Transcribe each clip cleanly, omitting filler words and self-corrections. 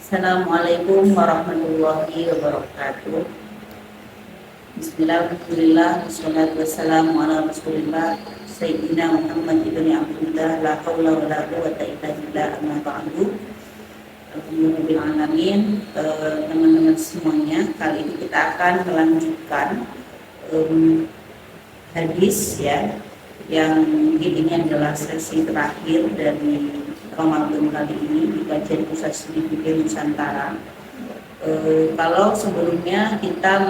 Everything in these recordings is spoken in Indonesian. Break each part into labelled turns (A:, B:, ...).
A: Assalamualaikum warahmatullahi wabarakatuh. Bismillahirrahmanirrahim. Wassalatu wassalamu ala Rasulillah Sayyidina Muhammad ibn Abdullah la haula wa la quwwata illa billah amma ba'du. Alhamdulillahirrahmanirrahim. Teman-teman semuanya, kali ini kita akan melanjutkan hadis ya, yang mungkin ini adalah sesi terakhir dari Ramadan kali ini di kajian pusat studi fikih Nusantara. Kalau sebelumnya kita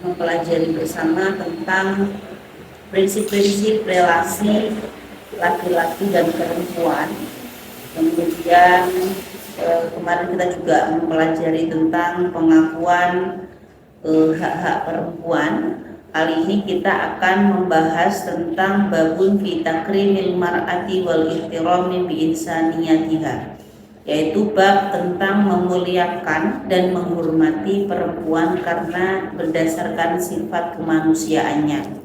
A: mempelajari bersama tentang prinsip-prinsip relasi laki-laki dan perempuan. Kemudian kemarin kita juga mempelajari tentang pengakuan hak-hak perempuan. Kali ini kita akan membahas tentang babun fi takrimil mar'ati wal ihtirami bi insaniyatiha, yaitu bab tentang memuliakan dan menghormati perempuan karena berdasarkan sifat kemanusiaannya.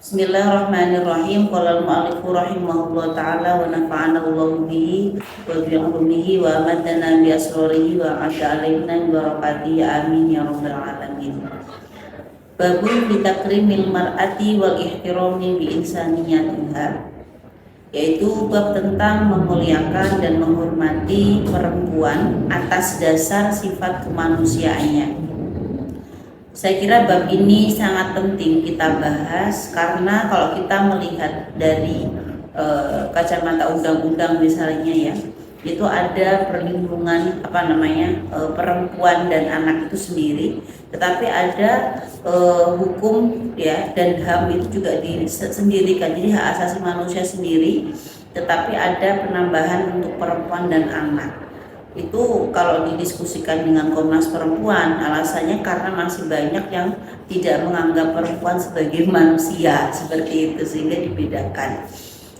A: Bismillahirrahmanirrahim. Qala al-mu'allifu rahimahullah ta'ala wa nafa'ana Allahu bihi wa bi'ulumihi wa amadana bi asrarihi wa asya alaina bi barakatihi amin ya rabbal alamin. Babun fi takrimil mar'ati wal ihtirami bi insaniyatiha, yaitu bab tentang memuliakan dan menghormati perempuan atas dasar sifat kemanusiaannya. Saya kira bab ini sangat penting kita bahas karena kalau kita melihat dari kacamata undang-undang misalnya ya, itu ada perlindungan perempuan dan anak itu sendiri, tetapi ada hukum ya dan HAM itu juga disendirikan, jadi hak asasi manusia sendiri, tetapi ada penambahan untuk perempuan dan anak. Itu kalau didiskusikan dengan Komnas Perempuan, alasannya karena masih banyak yang tidak menganggap perempuan sebagai manusia seperti itu, sehingga dibedakan.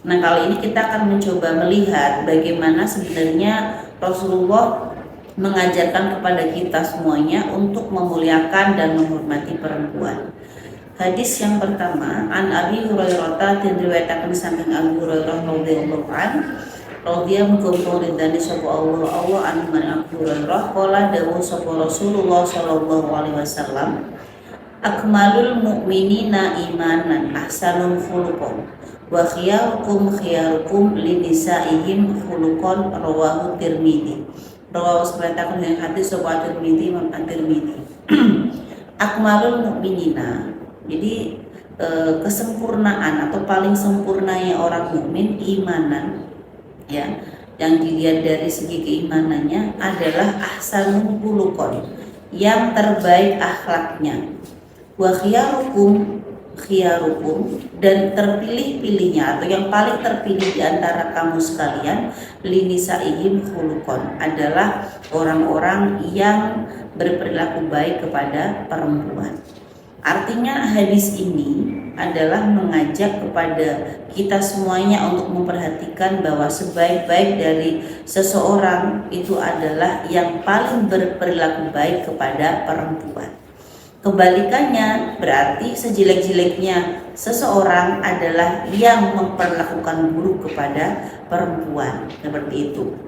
A: Nah, kali ini kita akan mencoba melihat bagaimana sebenarnya Rasulullah mengajarkan kepada kita semuanya untuk memuliakan dan menghormati perempuan. Hadis yang pertama, an Abi Hurairah, diriwayatkan saking Abu Hurairah radhiyallahu anhu, radhiya muga ridani sapa Allah an Abu Hurairah qala dawu sapa Rasulullah sallallahu alaihi wasallam, akmalul mu'minina imanan ahsanul khuluqan wa khiyarukum linisaihim khuluqan rawahu Tirmidzi. Rawahu sebatakan yang hadis sapa Tirmidzi Imam Tirmidzi. Akmalul mu'minina, jadi kesempurnaan atau paling sempurnanya orang mukmin imanan ya, yang dilihat dari segi keimanannya adalah ahsanul khuluqan, yang terbaik akhlaknya, wa khiyarukum dan terpilih-pilihnya atau yang paling terpilih di antara kamu sekalian linisaihim khuluqan adalah orang-orang yang berperilaku baik kepada perempuan. Artinya hadis ini adalah mengajak kepada kita semuanya untuk memperhatikan bahwa sebaik-baik dari seseorang itu adalah yang paling berperilaku baik kepada perempuan. Kebalikannya berarti sejelek-jeleknya seseorang adalah yang memperlakukan buruk kepada perempuan, seperti itu.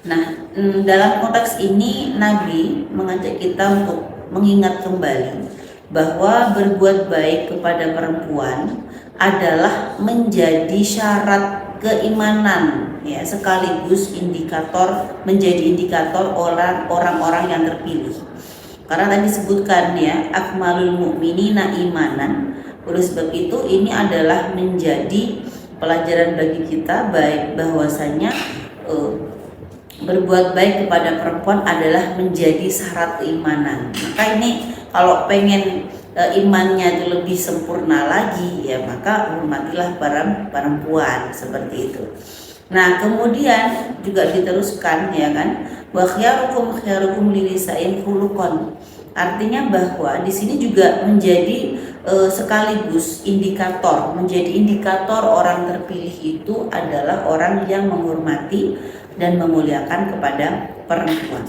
A: Nah, dalam konteks ini Nabi mengajak kita untuk mengingat kembali bahwa berbuat baik kepada perempuan adalah menjadi syarat keimanan ya, sekaligus menjadi indikator orang-orang yang terpilih. Karena tadi disebutkan ya, akmalul mu'minina imanan. Oleh sebab itu ini adalah menjadi pelajaran bagi kita baik bahwasanya berbuat baik kepada perempuan adalah menjadi syarat keimanan. Maka ini kalau pengen imannya itu lebih sempurna lagi ya, maka hormatilah perempuan, seperti itu. Nah, kemudian juga diteruskan ya kan, wa khiyarukum linisain khuluqan. Artinya bahwa di sini juga menjadi sekaligus menjadi indikator orang terpilih itu adalah orang yang menghormati dan memuliakan kepada perempuan.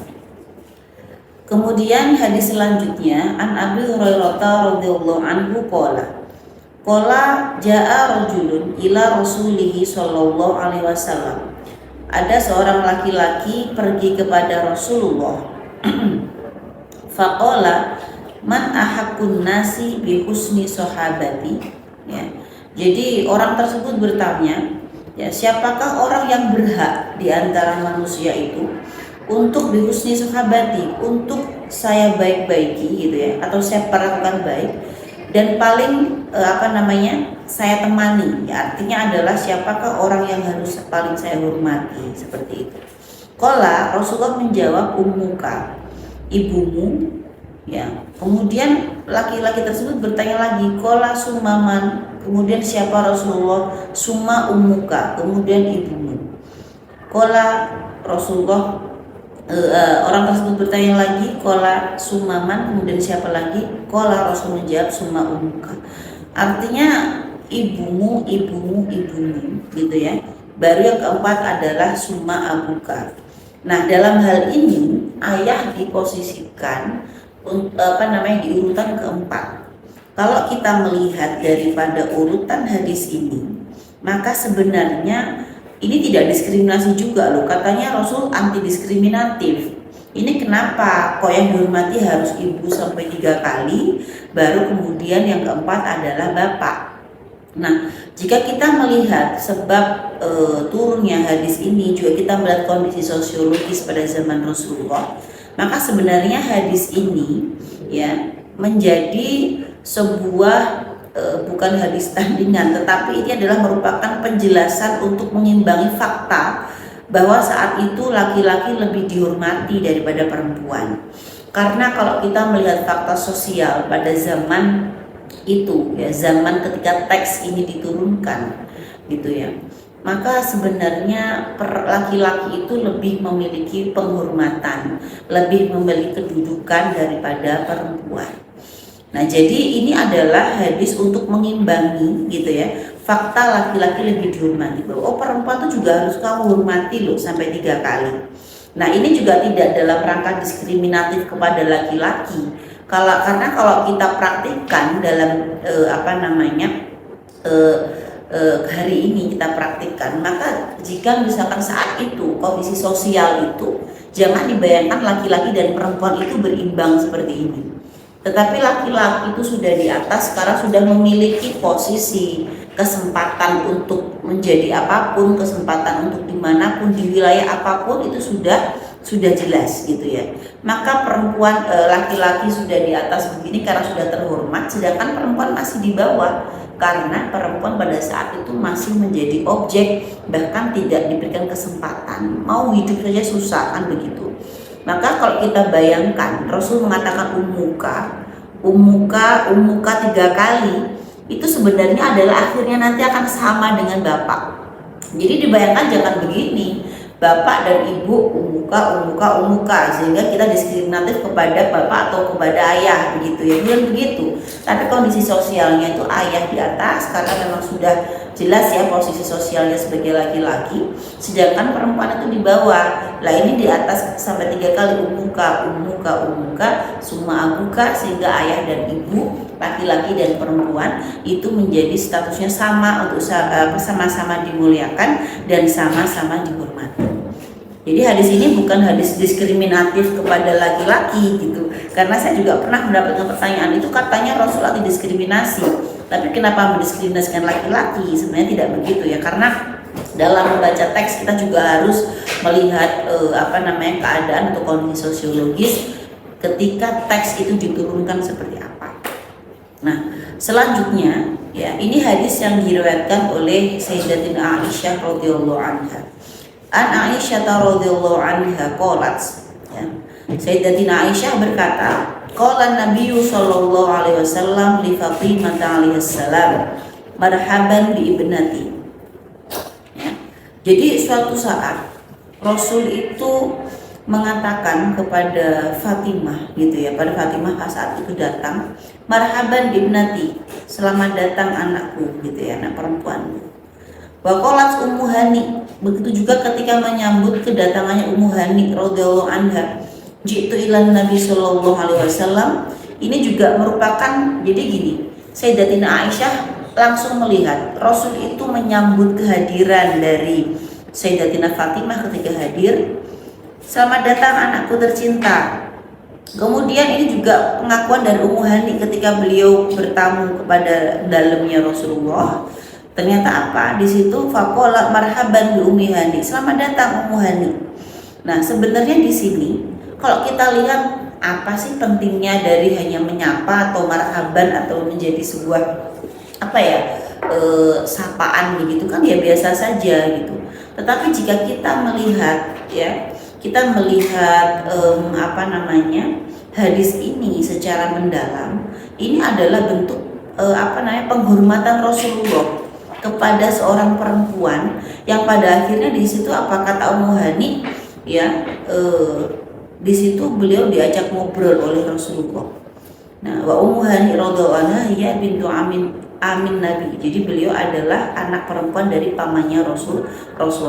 A: Kemudian hadis selanjutnya an Abi Hurairah radhiyallahu anhu qala jaa rajulun ila Rasulih sallallahu alaihi wasallam ada seorang laki-laki pergi kepada Rasulullah. Faqala man ahaqqun nasi bi husni sahabati. Ya. Jadi orang tersebut bertanya, ya, siapakah orang yang berhak di antara manusia itu untuk bi husni sahabati, untuk saya baik-baiki gitu ya, atau saya perlakukan baik dan paling saya temani, ya, artinya adalah siapakah orang yang harus paling saya hormati, seperti itu. Qala, Rasulullah menjawab, ummuka, ibumu, ya. Kemudian laki-laki tersebut bertanya lagi, qala sumaman, kemudian siapa Rasulullah? Summa ummuka, kemudian ibumu. Qala, Rasulullah, orang tersebut bertanya lagi, qala sumaman, kemudian siapa lagi? Qala, Rasul menjawab, summa ummuka. Artinya ibumu, ibumu, ibumu, gitu ya. Baru yang keempat adalah summa abuka. Nah, dalam hal ini ayah diposisikan di urutan keempat. Kalau kita melihat daripada urutan hadis ini, maka sebenarnya ini tidak diskriminasi juga loh. Katanya Rasul anti diskriminatif. Ini kenapa kok yang dihormati harus ibu sampai 3 kali, baru kemudian yang keempat adalah bapak. Nah, jika kita melihat sebab turunnya hadis ini, juga kita melihat kondisi sosiologis pada zaman Rasulullah, maka sebenarnya hadis ini ya menjadi sebuah bukan hadis tandingan, tetapi ini adalah merupakan penjelasan untuk mengimbangi fakta bahwa saat itu laki-laki lebih dihormati daripada perempuan. Karena kalau kita melihat fakta sosial pada zaman itu, ya, zaman ketika teks ini diturunkan, gitu ya, maka sebenarnya laki-laki itu lebih memiliki penghormatan, lebih memiliki kedudukan daripada perempuan. Nah, jadi ini adalah hadis untuk mengimbangi, gitu ya, fakta laki-laki lebih dihormati, bahwa perempuan itu juga harus kamu hormati loh sampai 3 kali. Nah, ini juga tidak dalam rangka diskriminatif kepada laki-laki. Karena kalau kita praktikkan dalam hari ini kita praktikkan, maka jika misalkan saat itu kondisi sosial itu, jangan dibayangkan laki-laki dan perempuan itu berimbang seperti ini. Tetapi laki-laki itu sudah di atas, sekarang sudah memiliki posisi, kesempatan untuk menjadi apapun, kesempatan untuk dimanapun, di wilayah apapun itu sudah jelas, gitu ya. Maka perempuan, laki-laki sudah di atas begini karena sudah terhormat, sedangkan perempuan masih di bawah karena perempuan pada saat itu masih menjadi objek, bahkan tidak diberikan kesempatan, mau hidup saja susah, kan begitu. Maka kalau kita bayangkan Rasul mengatakan ummuka 3 kali, itu sebenarnya adalah akhirnya nanti akan sama dengan bapak. Jadi dibayangkan jangan begini, bapak dan ibu ummuka, sehingga kita diskriminatif kepada bapak atau kepada ayah, begitu ya, bukan begitu. Tapi kondisi sosialnya itu ayah di atas karena memang sudah jelas ya posisi sosialnya sebagai laki-laki, sedangkan perempuan itu di bawah. Lah ini di atas sampai 3 kali, ummuka, summa abuka, sehingga ayah dan ibu, laki-laki dan perempuan itu menjadi statusnya sama untuk sama-sama dimuliakan dan sama-sama dihormati. Jadi hadis ini bukan hadis diskriminatif kepada laki-laki gitu. Karena saya juga pernah mendapatkan pertanyaan itu, katanya Rasul anti diskriminasi, tapi kenapa mendiskriminasikan laki-laki? Sebenarnya tidak begitu ya, karena dalam membaca teks kita juga harus melihat keadaan atau kondisi sosiologis ketika teks itu diturunkan seperti apa. Nah, selanjutnya ya, ini hadis yang diriwayatkan oleh Sayyidatina Aisyah radhiyallahu anha. An Aisyah radhiyallahu anha qalat, ya. Sayyidatina Aisyah berkata, qala Nabi sallallahu alaihi wasallam li Fatimah alaihi salam, marhaban bi ibnati. Ya. Jadi suatu saat Rasul itu mengatakan kepada Fatimah, gitu ya, pada Fatimah saat itu datang, marhaban bi ibnati, selamat datang anakku, gitu ya, anak perempuanku. Wa qalat Ummu Hani, begitu juga ketika menyambut kedatangannya Ummu Hani radhiyallahu anha, jitu ilan Nabi sallallahu alaihi wasallam. Ini juga merupakan, jadi gini, Sayyidatina Aisyah langsung melihat Rasul itu menyambut kehadiran dari Sayyidatina Fatimah ketika hadir, "Selamat datang anakku tercinta." Kemudian ini juga pengakuan dari Ummu Hani ketika beliau bertamu kepada dalamnya Rasulullah. Ternyata apa? Di situ faqala marhaban bi Ummi Hani. Selamat datang Ummu Hani. Nah, sebenarnya di sini kalau kita lihat apa sih pentingnya dari hanya menyapa atau marhaban atau menjadi sebuah apa ya? Sapaan begitu kan ya biasa saja gitu. Tetapi jika kita melihat ya, kita melihat hadis ini secara mendalam, ini adalah bentuk penghormatan Rasulullah kepada seorang perempuan yang pada akhirnya di situ apa kata Ummu Hani ya, di situ beliau diajak ngobrol oleh Rasulullah. Nah, wa Ummu Hani radhiyallahu anha ya bintu Amin Nabi. Jadi beliau adalah anak perempuan dari pamannya Rasul.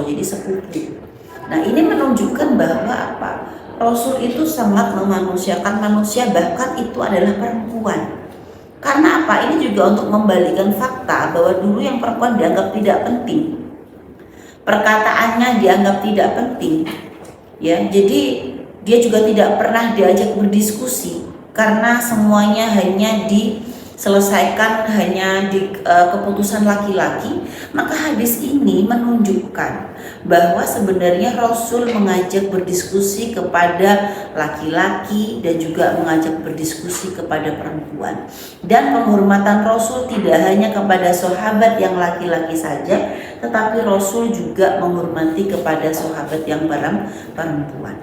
A: Jadi sepupu. Nah, ini menunjukkan bahwa apa? Rasul itu sangat memanusiakan manusia, bahkan itu adalah perempuan. Karena apa? Ini juga untuk membalikan fakta bahwa dulu yang perempuan dianggap tidak penting. Perkataannya dianggap tidak penting. Ya, jadi dia juga tidak pernah diajak berdiskusi karena semuanya hanya diselesaikan hanya di keputusan laki-laki. Maka hadis ini menunjukkan bahwa sebenarnya Rasul mengajak berdiskusi kepada laki-laki dan juga mengajak berdiskusi kepada perempuan. Dan penghormatan Rasul tidak hanya kepada sahabat yang laki-laki saja, tetapi Rasul juga menghormati kepada sahabat yang perempuan.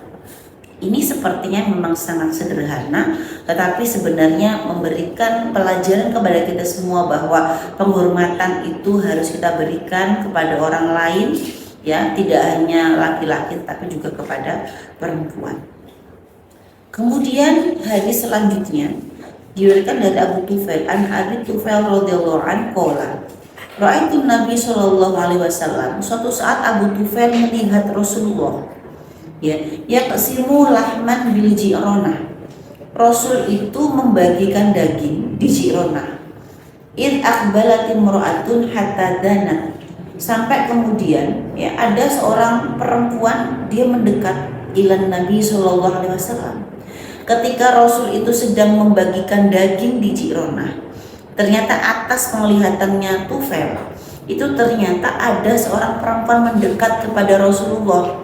A: Ini sepertinya memang sangat sederhana, tetapi sebenarnya memberikan pelajaran kepada kita semua bahwa penghormatan itu harus kita berikan kepada orang lain, ya, tidak hanya laki-laki tapi juga kepada perempuan. Kemudian hadis selanjutnya diriwayatkan dari Abu Tufail an Abi Tufail radhiyallahu anhu qala ra'aitu Nabi sallallahu alaihi wasallam. Suatu saat Abu Tufail melihat Rasulullah ya yaqsimu lahman bil ji'ronah. Rasul itu membagikan daging di ji'ronah. Id aqbalat imra'atun hatta danat. Sampai kemudian ya ada seorang perempuan dia mendekat ilan Nabi sallallahu alaihi wasallam. Ketika Rasul itu sedang membagikan daging di ji'ronah, ternyata atas penglihatannya Tufail itu ternyata ada seorang perempuan mendekat kepada Rasulullah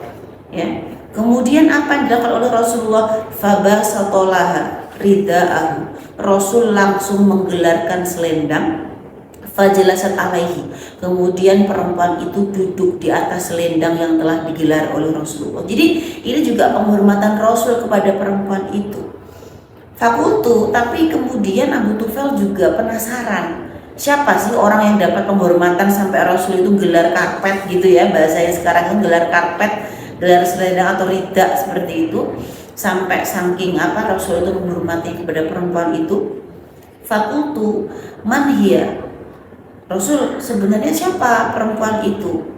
A: ya. Kemudian apa yang dilakukan oleh Rasulullah? Fabasatolaha ridaahu. Rasul langsung menggelarkan selendang. Fajalasat alaihi. Kemudian perempuan itu duduk di atas selendang yang telah digelar oleh Rasulullah. Jadi ini juga penghormatan Rasul kepada perempuan itu. Fakultu, tapi kemudian Abu Tufail juga penasaran. Siapa sih orang yang dapat penghormatan sampai Rasul itu gelar karpet gitu ya, bahasanya sekarang kan gelar karpet, gelar selendang atau rida seperti itu, sampai saking apa Rasul itu menghormati kepada perempuan itu. Fakultu man hiya. Rasul, sebenarnya siapa perempuan itu?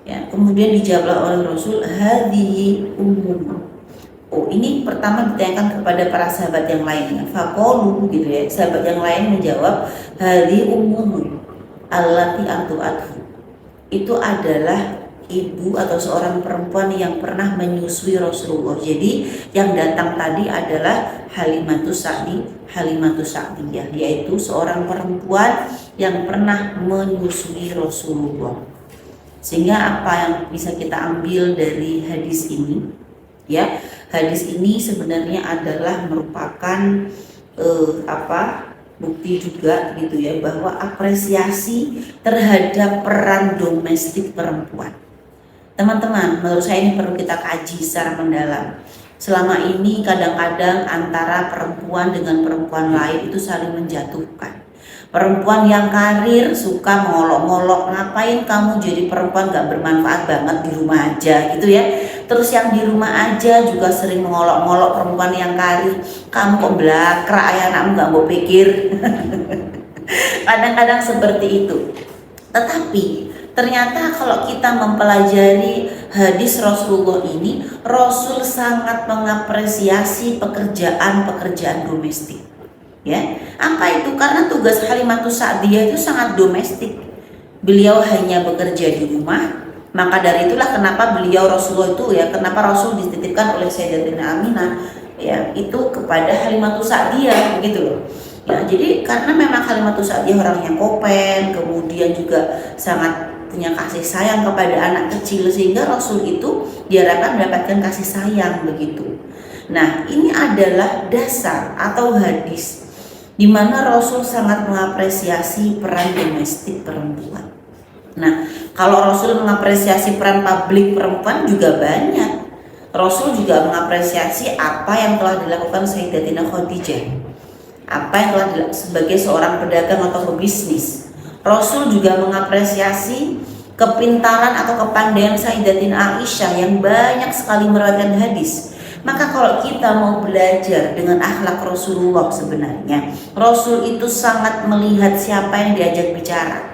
A: Ya, kemudian dijawablah oleh Rasul, hadhihi ummu. Oh, ini pertama ditanyakan kepada para sahabat yang lainnya. Faqalu gitu ya. Sahabat yang lain menjawab, hadhihi ummu allati antu'athu. Itu adalah ibu atau seorang perempuan yang pernah menyusui Rasulullah. Jadi yang datang tadi adalah Halimatus Sa'diyah, yaitu seorang perempuan yang pernah menyusui Rasulullah. Sehingga apa yang bisa kita ambil dari hadis ini? Ya, hadis ini sebenarnya adalah merupakan bukti juga gitu ya, bahwa apresiasi terhadap peran domestik perempuan. Teman-teman, menurut saya ini perlu kita kaji secara mendalam. Selama ini kadang-kadang antara perempuan dengan perempuan lain itu saling menjatuhkan. Perempuan yang karir suka mengolok-ngolok, ngapain kamu jadi perempuan gak bermanfaat banget di rumah aja gitu ya. Terus yang di rumah aja juga sering mengolok-ngolok perempuan yang karir, kamu kok blakrak ya, anakmu gak mau pikir. Kadang-kadang seperti itu. Tetapi ternyata kalau kita mempelajari hadis Rasulullah ini, Rasul sangat mengapresiasi pekerjaan-pekerjaan domestik. Ya, apa itu? Karena tugas Halimatus Sa'diyah itu sangat domestik. Beliau hanya bekerja di rumah, Maka dari itulah kenapa beliau Rasulullah itu ya, kenapa Rasul dititipkan oleh Sayyidatina Aminah ya itu kepada Halimatus Sa'diyah begitu loh. Ya, jadi karena memang Halimatus Sa'diyah orangnya kopen, kemudian juga sangat punya kasih sayang kepada anak kecil, sehingga Rasul itu diharapkan mendapatkan kasih sayang begitu. Nah, ini adalah dasar atau hadis di mana Rasul sangat mengapresiasi peran domestik perempuan. Nah, kalau Rasul mengapresiasi peran publik perempuan juga banyak. Rasul juga mengapresiasi apa yang telah dilakukan Sayyidatina Khadijah, apa yang telah sebagai seorang pedagang atau pebisnis. Rasul juga mengapresiasi kepintaran atau kepandaian Sayyidatina Aisyah yang banyak sekali meriwayatkan hadis. Maka kalau kita mau belajar dengan akhlak Rasulullah, sebenarnya Rasul itu sangat melihat siapa yang diajak bicara.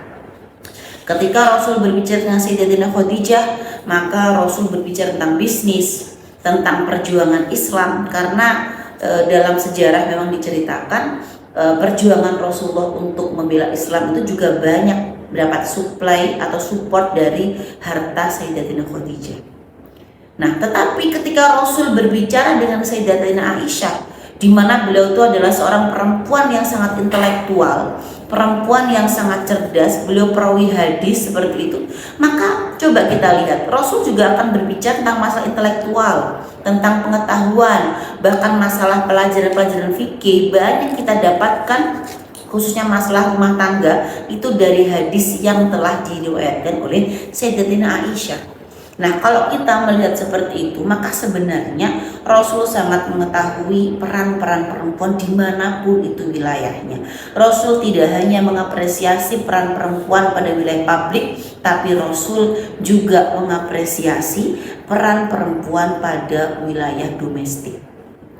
A: Ketika Rasul berbicara dengan Sayyidatina Khadijah, maka Rasul berbicara tentang bisnis, tentang perjuangan Islam, karena dalam sejarah memang diceritakan perjuangan Rasulullah untuk membela Islam itu juga banyak mendapat supply atau support dari harta Sayyidatina Khadijah. Nah, tetapi ketika Rasul berbicara dengan Sayyidatina Aisyah, di mana beliau itu adalah seorang perempuan yang sangat intelektual, perempuan yang sangat cerdas, beliau perawi hadis seperti itu, maka coba kita lihat, Rasul juga akan berbicara tentang masalah intelektual, tentang pengetahuan, bahkan masalah pelajaran-pelajaran fikih banyak kita dapatkan, khususnya masalah rumah tangga itu dari hadis yang telah diriwayatkan oleh Sayyidatina Aisyah. Nah, kalau kita melihat seperti itu, maka sebenarnya Rasul sangat mengetahui peran-peran perempuan dimanapun itu wilayahnya. Rasul tidak hanya mengapresiasi peran perempuan pada wilayah publik, tapi Rasul juga mengapresiasi peran perempuan pada wilayah domestik.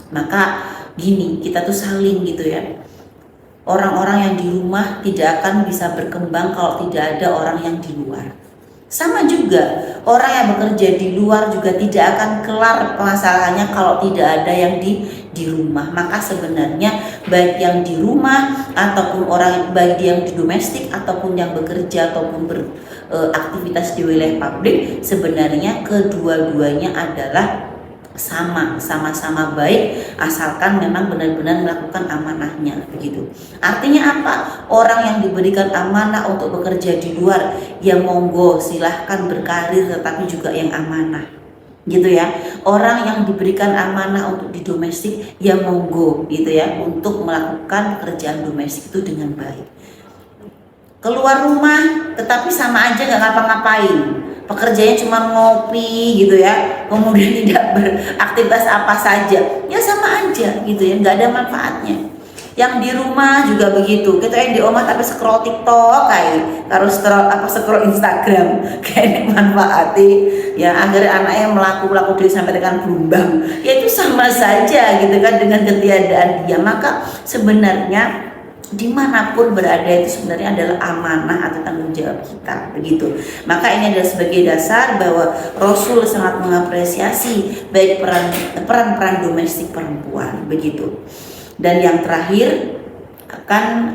A: Maka gini, kita tuh saling gitu ya. Orang-orang yang di rumah tidak akan bisa berkembang kalau tidak ada orang yang di luar. Sama juga orang yang bekerja di luar juga tidak akan kelar masalahnya kalau tidak ada yang di rumah. Maka sebenarnya baik yang di rumah ataupun orang, baik yang di domestik ataupun yang bekerja ataupun beraktivitas di wilayah publik, sebenarnya kedua-duanya adalah sama-sama baik, asalkan memang benar-benar melakukan amanahnya begitu. Artinya apa? Orang yang diberikan amanah untuk bekerja di luar, ya monggo silahkan berkarir, tetapi juga yang amanah gitu ya. Orang yang diberikan amanah untuk di domestik, ya monggo gitu ya, untuk melakukan pekerjaan domestik itu dengan baik. Keluar rumah tetapi sama aja nggak ngapa-ngapain, pekerjaannya cuma ngopi gitu ya, kemudian tidak beraktivitas apa saja, ya sama aja gitu ya, nggak ada manfaatnya. Yang di rumah juga begitu, kita yang di rumah tapi scroll TikTok kayak harus scroll Instagram kayak manfaati ya, agar anaknya melaku diri sampai dengan gelombang, ya itu sama saja gitu kan dengan ketiadaan dia. Maka sebenarnya dimanapun berada itu sebenarnya adalah amanah atau tanggung jawab kita begitu. Maka ini adalah sebagai dasar bahwa Rasul sangat mengapresiasi baik peran domestik perempuan begitu. Dan yang terakhir akan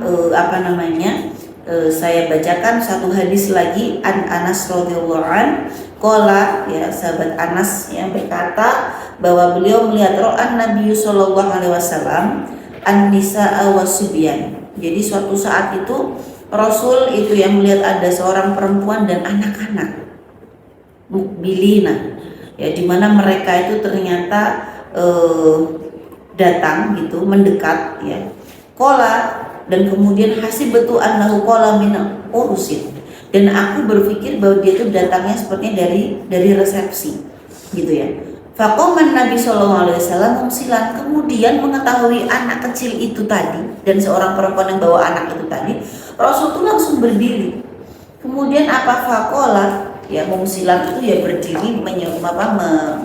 A: saya bacakan satu hadis lagi, an Anas radhiyallahu an qala, ya sahabat Anas yang berkata bahwa beliau melihat ro'an Nabi sallallahu alaihi wasallam an-nisaa wasibyan. Jadi suatu saat itu Rasul itu yang melihat ada seorang perempuan dan anak-anak mukbilina, ya dimana mereka itu ternyata datang gitu, mendekat ya. Qala, dan kemudian hasibatu annahu qala min urusin, dan aku berpikir bahwa dia itu datangnya sepertinya dari resepsi gitu ya. Faqaman Nabi sallallahu alaihi wasallam mumsilan, kemudian mengetahui anak kecil itu tadi dan seorang perempuan yang bawa anak itu tadi, Rasul itu langsung berdiri. Kemudian apa? Faqala, ya mumsilan itu ya berdiri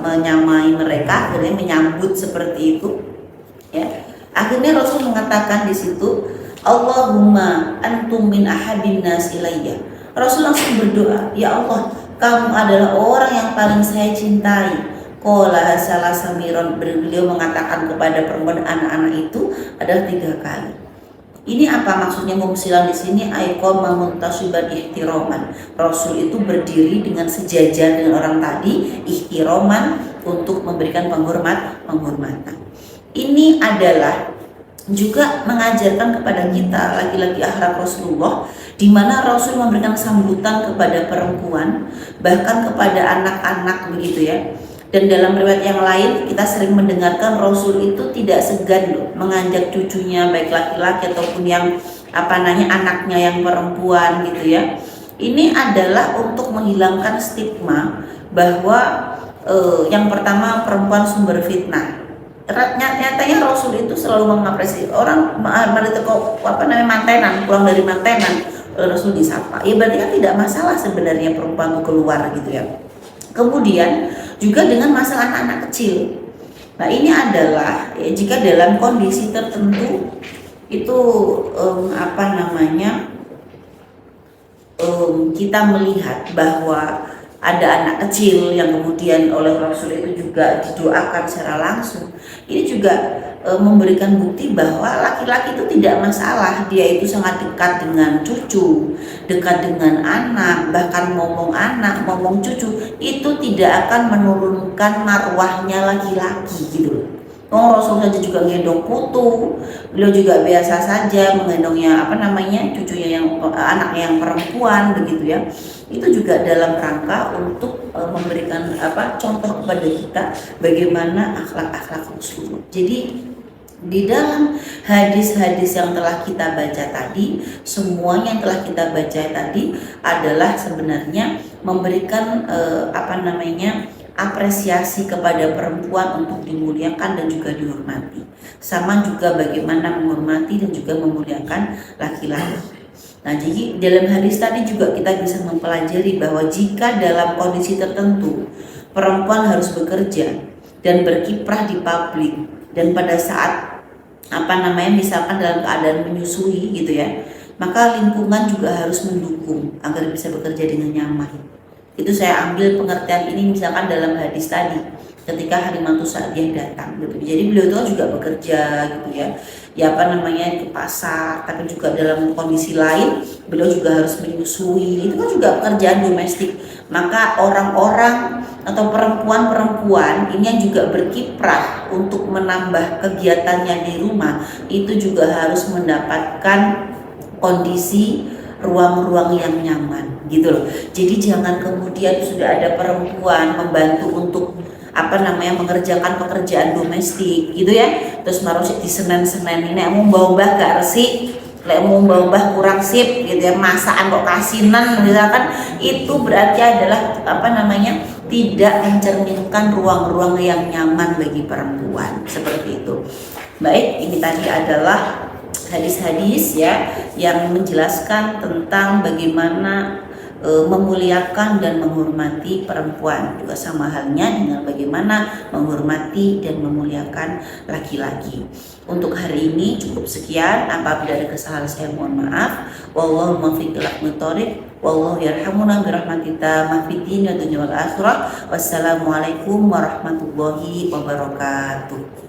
A: menyamai mereka, akhirnya menyambut seperti itu ya. Akhirnya Rasul mengatakan di situ, Allahumma antum min ahabin nas ilayya. Rasul langsung berdoa, ya Allah, kamu adalah orang yang paling saya cintai. Qala salah samiron, beliau mengatakan kepada perempuan anak-anak itu adalah 3 kali. Ini apa maksudnya mumsilan di sini? Aiqama muntasiban ihtiroman. Rasul itu berdiri dengan sejajar dengan orang tadi, ihtiroman, untuk memberikan penghormatan. Ini adalah juga mengajarkan kepada kita laki-laki akhlak Rasulullah, di mana Rasul memberikan sambutan kepada perempuan, bahkan kepada anak-anak begitu ya. Dan dalam riwayat yang lain kita sering mendengarkan Rasul itu tidak segan mengajak cucunya, baik laki-laki ataupun yang anaknya yang perempuan gitu ya. Ini adalah untuk menghilangkan stigma bahwa yang pertama perempuan sumber fitnah. Nyatanya Rasul itu selalu mengapresiasi orang mantenan, pulang dari mantenan, Rasul disapa. Ya berarti kan tidak masalah sebenarnya perempuan itu keluar gitu ya. Kemudian juga dengan masalah anak-anak kecil. Nah ini adalah ya, jika dalam kondisi tertentu itu kita melihat bahwa ada anak kecil yang kemudian oleh Rasul itu juga didoakan secara langsung. Ini juga memberikan bukti bahwa laki-laki itu tidak masalah, dia itu sangat dekat dengan cucu, dekat dengan anak, bahkan ngomong anak, ngomong cucu, itu tidak akan menurunkan marwahnya laki-laki gitu. Rasul saja juga menggendong putu, beliau juga biasa saja menggendongnya cucunya yang anaknya yang perempuan begitu ya. Itu juga dalam rangka untuk memberikan contoh kepada kita bagaimana akhlak-akhlak Rasulullah. Jadi di dalam hadis-hadis yang telah kita baca tadi, semuanya yang telah kita baca tadi adalah sebenarnya memberikan apresiasi kepada perempuan untuk dimuliakan dan juga dihormati. Sama juga bagaimana menghormati dan juga memuliakan laki-laki. Nah, jadi dalam hadis tadi juga kita bisa mempelajari bahwa jika dalam kondisi tertentu perempuan harus bekerja dan berkiprah di publik, dan pada saat misalkan dalam keadaan menyusui gitu ya, maka lingkungan juga harus mendukung agar bisa bekerja dengan nyaman. Itu saya ambil pengertian ini misalkan dalam hadis tadi ketika Halimatu Sa'diyah datang gitu. Jadi beliau itu juga bekerja gitu ya. Ke pasar, tapi juga dalam kondisi lain beliau juga harus menyusui. Itu kan juga pekerjaan domestik. Maka orang-orang atau perempuan-perempuan ini yang juga berkiprah untuk menambah kegiatannya di rumah, itu juga harus mendapatkan kondisi ruang-ruang yang nyaman gitu loh. Jadi jangan kemudian sudah ada perempuan membantu untuk mengerjakan pekerjaan domestik gitu ya, terus marusi di Senin ini mau mbah gak resik, mau mbah kurang sip gitu ya, masakan kok kasinan misalkan, itu berarti adalah tidak mencerminkan ruang-ruang yang nyaman bagi perempuan seperti itu. Baik, ini tadi adalah hadis-hadis ya yang menjelaskan tentang bagaimana memuliakan dan menghormati perempuan, juga sama halnya dengan bagaimana menghormati dan memuliakan laki-laki. Untuk hari ini cukup sekian. Apabila ada kesalahan saya mohon maaf. Wallahu muwaffiq ila aqwamit thoriq. Wallahu yarhamuna birahmatika ma fid dunya wal akhirah. Wassalamualaikum warahmatullahi wabarakatuh.